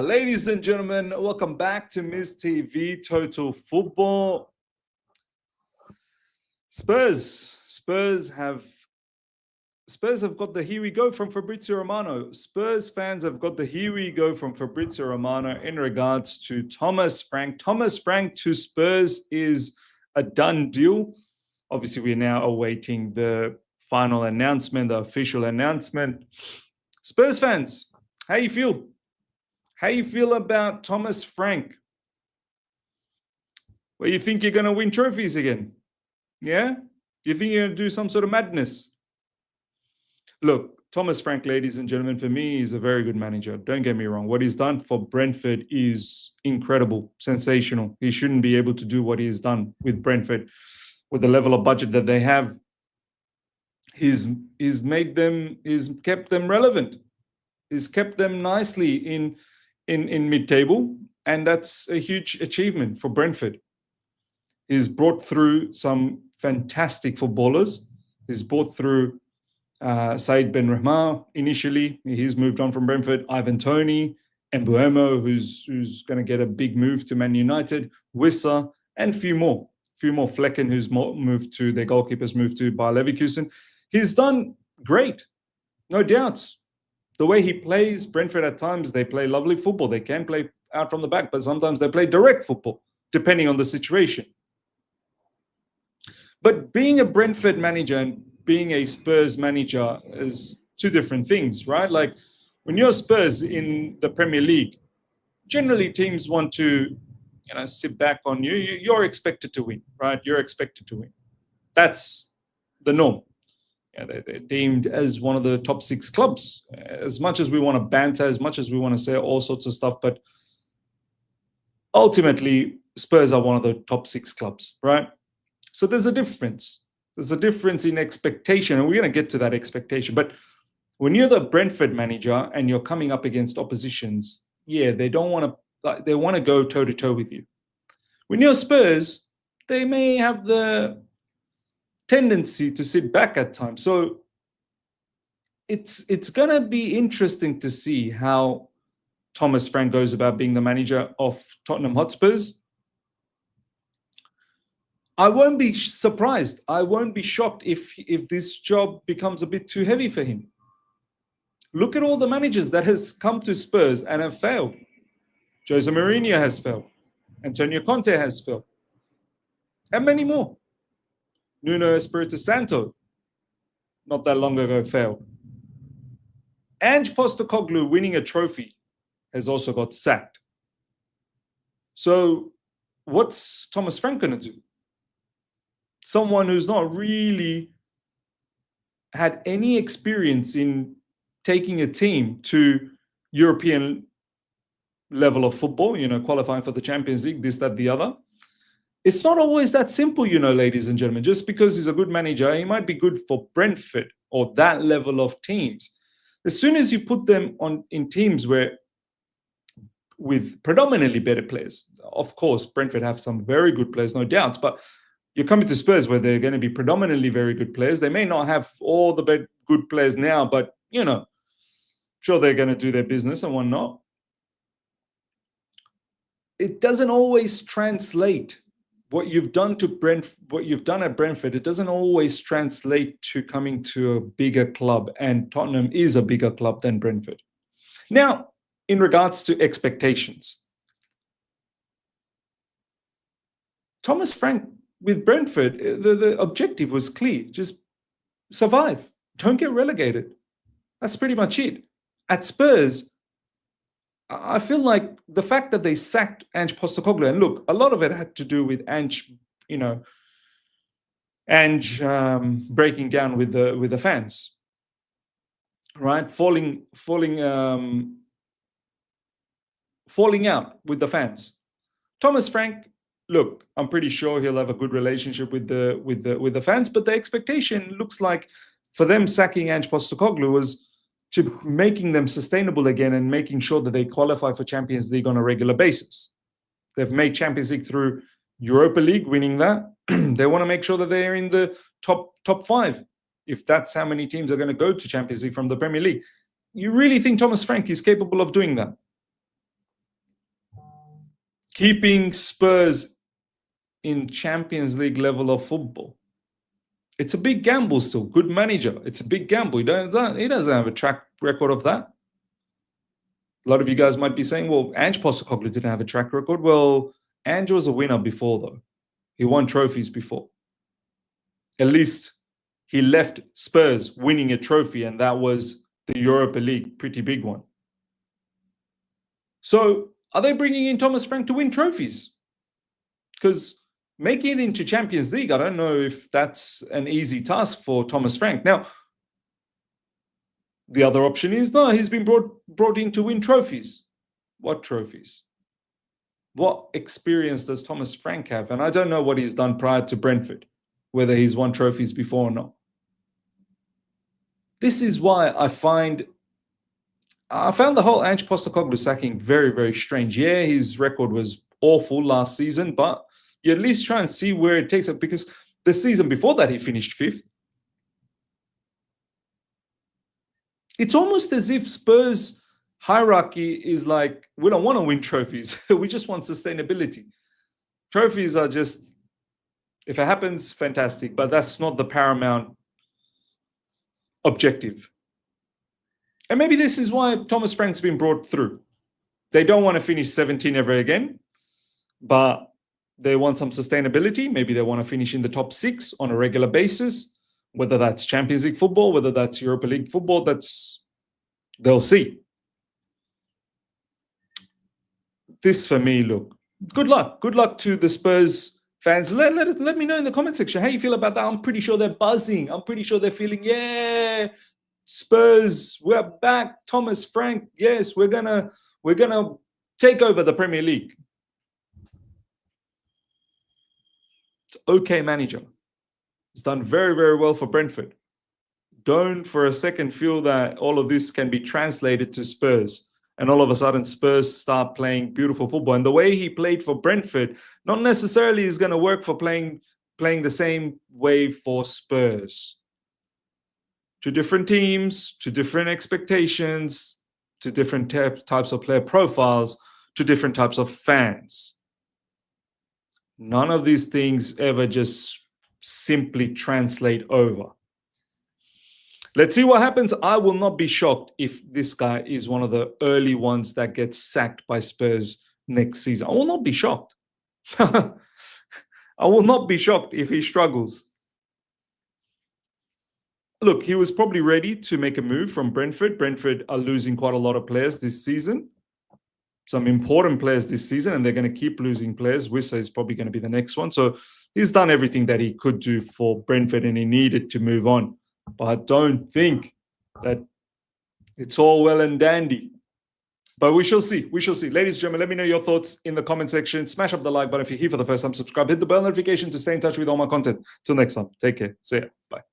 Ladies and gentlemen, welcome back to Ms. TV Total Football. Spurs have got the here we go from Fabrizio Romano. Spurs fans have got the here we go from Fabrizio Romano in regards to Thomas Frank. Thomas Frank to Spurs is a done deal. Obviously, we're now awaiting the final announcement, the official announcement. Spurs fans, how you feel? How you feel about Thomas Frank? Well, you think you're going to win trophies again? Yeah? You think you're going to do some sort of madness? Look, Thomas Frank, ladies and gentlemen, for me, is a very good manager. Don't get me wrong. What he's done for Brentford is incredible, sensational. He shouldn't be able to do what he's done with Brentford with the level of budget that they have. He's kept them relevant. He's kept them nicely in mid-table, and that's a huge achievement for Brentford. He's brought through some fantastic footballers. He's brought through Said Ben Rahma initially. He's moved on from Brentford. Ivan Toney, Mbuemo, who's going to get a big move to Man United. Wissa, and a few more. Flecken, who's moved to, their goalkeeper's moved to Bayer Leverkusen. He's done great, no doubts. The way he plays, Brentford at times, they play lovely football. They can play out from the back, but sometimes they play direct football, depending on the situation. But being a Brentford manager and being a Spurs manager is two different things, right? Like when you're Spurs in the Premier League, generally teams want to, sit back on you. You're expected to win, right? You're expected to win. That's the norm. They're deemed as one of the top 6 clubs. As much as we want to banter, as much as we want to say all sorts of stuff, but ultimately, Spurs are one of the top 6 clubs, right? So there's a difference. There's a difference in expectation, and we're going to get to that expectation. But when you're the Brentford manager and you're coming up against oppositions, they don't want to. They want to go toe to toe with you. When you're Spurs, they may have the tendency to sit back at times. So it's going to be interesting to see how Thomas Frank goes about being the manager of Tottenham Hotspurs. I won't be surprised. I won't be shocked if this job becomes a bit too heavy for him. Look at all the managers that has come to Spurs and have failed. Jose Mourinho has failed. Antonio Conte has failed. And many more. Nuno Espirito Santo, not that long ago, failed. Ange Postecoglou winning a trophy has also got sacked. So what's Thomas Frank going to do? Someone who's not really had any experience in taking a team to European level of football, qualifying for the Champions League, this, that, the other. It's not always that simple, ladies and gentlemen. Just because he's a good manager, he might be good for Brentford or that level of teams. As soon as you put them in teams with predominantly better players, of course, Brentford have some very good players, no doubts, but you're coming to Spurs where they're going to be predominantly very good players. They may not have all the good players now, but, sure, they're going to do their business and whatnot. It doesn't always translate. What you've done at Brentford, it doesn't always translate to coming to a bigger club, and Tottenham is a bigger club than Brentford. Now, in regards to expectations, Thomas Frank with Brentford, the objective was clear: just survive, don't get relegated. That's pretty much it. At Spurs, I feel like the fact that they sacked Ange Postecoglou, and look, a lot of it had to do with Ange, breaking down with the fans, right? Falling out with the fans. Thomas Frank, look, I'm pretty sure he'll have a good relationship with the fans, but the expectation looks like for them sacking Ange Postecoglou was to making them sustainable again and making sure that they qualify for Champions League on a regular basis. They've made Champions League through Europa League, winning that. They want to make sure that they're in the top 5. if that's how many teams are going to go to Champions League from the Premier League. You really think Thomas Frank is capable of doing that? Keeping Spurs in Champions League level of football. It's a big gamble still. Good manager. It's a big gamble. He doesn't have a track record of that. A lot of you guys might be saying, well, Ange Postecoglou didn't have a track record. Well, Ange was a winner before, though. He won trophies before. At least he left Spurs winning a trophy, and that was the Europa League, pretty big one. So are they bringing in Thomas Frank to win trophies? Because making it into Champions League, I don't know if that's an easy task for Thomas Frank. Now, the other option is, no, he's been brought in to win trophies. What trophies? What experience does Thomas Frank have? And I don't know what he's done prior to Brentford, whether he's won trophies before or not. This is why I found the whole Ange Postecoglou sacking very, very strange. Yeah, his record was awful last season, but you at least try and see where it takes it, because the season before that he finished 5th. It's almost as if Spurs' hierarchy is like, we don't want to win trophies. We just want sustainability. Trophies are just, if it happens, fantastic, but that's not the paramount objective. And maybe this is why Thomas Frank's been brought through. They don't want to finish 17 ever again, but they want some sustainability. Maybe they want to finish in the top 6 on a regular basis. Whether that's Champions League football, whether that's Europa League football, they'll see. This for me, look, good luck. Good luck to the Spurs fans. Let me know in the comment section how you feel about that. I'm pretty sure they're buzzing. I'm pretty sure they're feeling, yeah, Spurs, we're back. Thomas Frank, yes, we're gonna take over the Premier League. It's okay manager. He's done very, very well for Brentford. Don't for a second feel that all of this can be translated to Spurs and all of a sudden Spurs start playing beautiful football. And the way he played for Brentford not necessarily is going to work for playing the same way for Spurs. To different teams, to different expectations, to different types of player profiles, to different types of fans. None of these things ever just simply translate over. Let's see what happens. I will not be shocked if this guy is one of the early ones that gets sacked by Spurs next season. I will not be shocked. I will not be shocked if he struggles. Look, he was probably ready to make a move from Brentford. Brentford are losing quite a lot of players this season. Some important players this season, and they're going to keep losing players. Wissa is probably going to be the next one. So he's done everything that he could do for Brentford, and he needed to move on. But I don't think that it's all well and dandy. But we shall see. We shall see. Ladies and gentlemen, let me know your thoughts in the comment section. Smash up the like button if you're here for the first time. Subscribe. Hit the bell notification to stay in touch with all my content. Till next time. Take care. See ya. Bye.